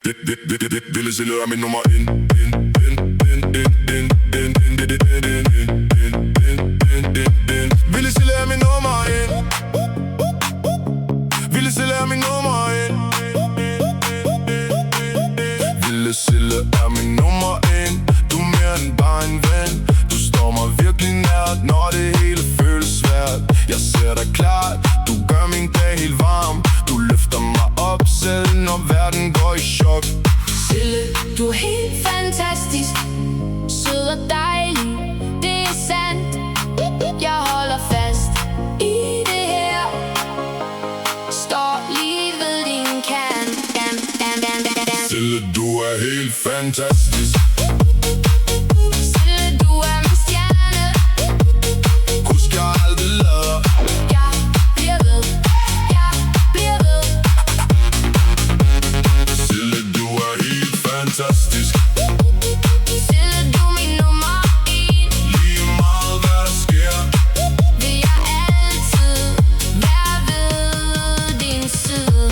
Ville Sille er min nummer 1. Ville Sille er min nummer 1. Ville Sille er min nummer 1. Ville Sille er min nummer 1. Du er mere end bare en ven. Du står mig virkelig nært, når det hele føles svært. Jeg ser dig klart, du gør min dag helt varm. Du løfter mig op selv, når verden går i chok. Sille, du er helt fantastisk. Sød og dejlig, det er sandt. Jeg holder fast i det her. Står lige ved din kant. Sille, du er helt fantastisk. Sille, du er min stjerne. Husk, jeg aldrig lader. Jeg bliver ved. Jeg bliver ved. Sille, du er helt fantastisk. Sille, du er min nummer 1. Lige meget hvad der sker, Vil jeg altid være ved din side.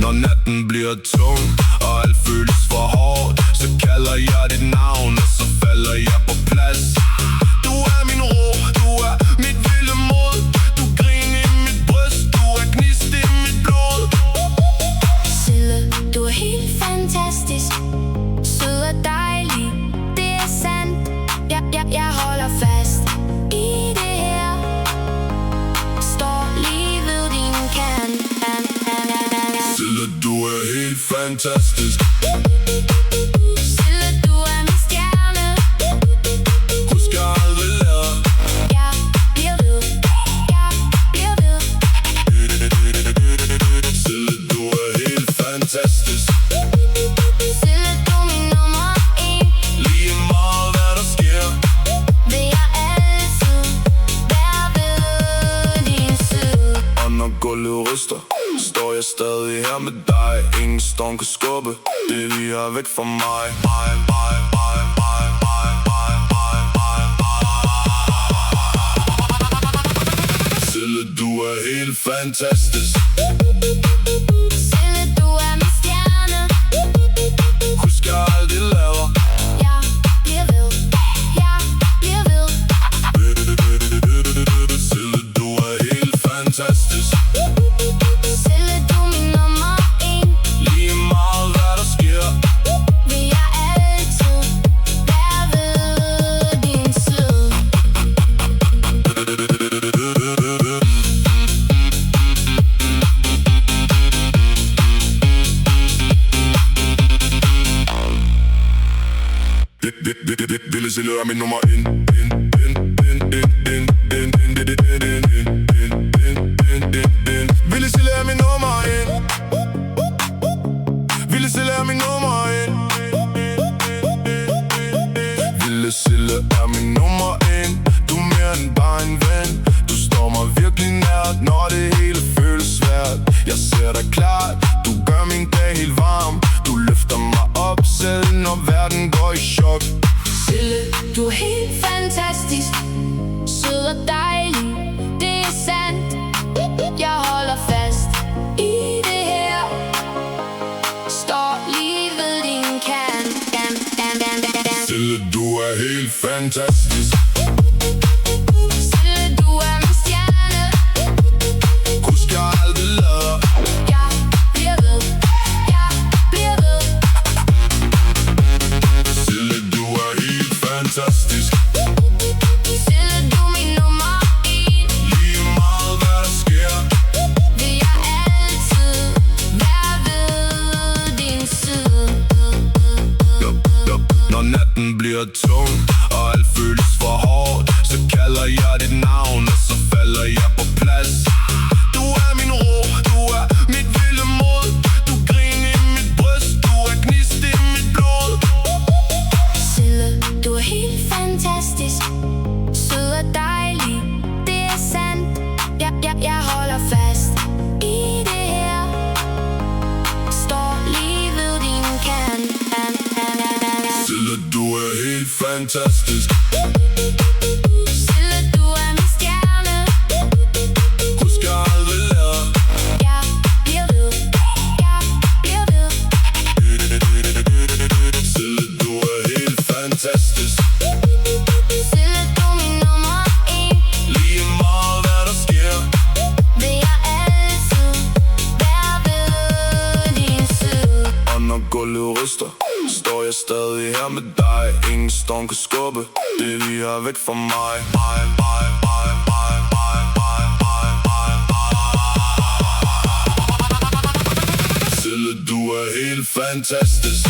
Når natten bliver tung og alt føles for hårdt, så kalder jeg dit navn, og så falder jeg på plads. Du er min ro, du er mit vilde mod. Du griner i mit bryst, du er gnist i mit blod. Sille, du er helt fantastisk. Sød og dejlig, det er sandt. Jeg holder fast i det her. Står lige ved din kant. Sille, du er helt fantastisk. Sille, du er min stjerne. Husk, jeg aldrig lader. Jeg bliver ved. Jeg bliver ved. Sille, du er helt fantastisk. Sille, du er min nummer 1. Lige meget hvad der sker, Vil jeg altid være ved din side. og når gulvet ryster, står jeg stadig her med dig. Ingen storm kan skubbe det vi har væk fra mig. Sille, du er helt fantastisk. Sille, du er min stjerne. Husk, jeg aldrig lader. Jeg bliver ved. Jeg bliver ved. Sille, du er helt fantastisk. Sille, du er min nummer 1. Lige meget hvad der sker, Vil jeg altid være ved din side. Ville Sille er min nummer 1. Ville Sille er min nummer 1. Ville Sille er min nummer 1. Ville Sille er min nummer 1. Du er mere end bare en ven. Du står mig virkelig nært, når det hele føles svært. Jeg ser dig klart, du gør min dag helt varm. Du løfter mig op selv, når verden går i chok. Sille, du er helt fantastisk. Sød og dejlig, det er sandt. Jeg holder fast i det her. Står lige ved din kant. Sille, du er helt fantastisk. Sille, du er min stjerne. Husk, jeg aldrig lader. Jeg bliver ved. Jeg bliver ved. Sille, du er helt fantastisk. Sille, du er min nummer 1. Lige meget hvad der sker, Vil jeg altid være ved din side. når natten bliver tung og alt føles for hårdt, så kalder jeg dit navn, og så falder jeg på plads. Du er min ro, du er mit vilde mod. Du griner i mit bryst, du er gnist i mit blod. Sille, du er helt fantastisk. Sød og dejlig, det er sandt. Jeg holder fast i det her. Står lige ved din kant. Sille, du er helt fantastisk. Sille, du er min stjerne. Husk, jeg aldrig lader. Jeg bliver ved. Jeg gulvet ryster, står jeg stadig her med dig. Ingen storm kan skubbe det vi har væk fra mig. Sille, du er helt fantastisk.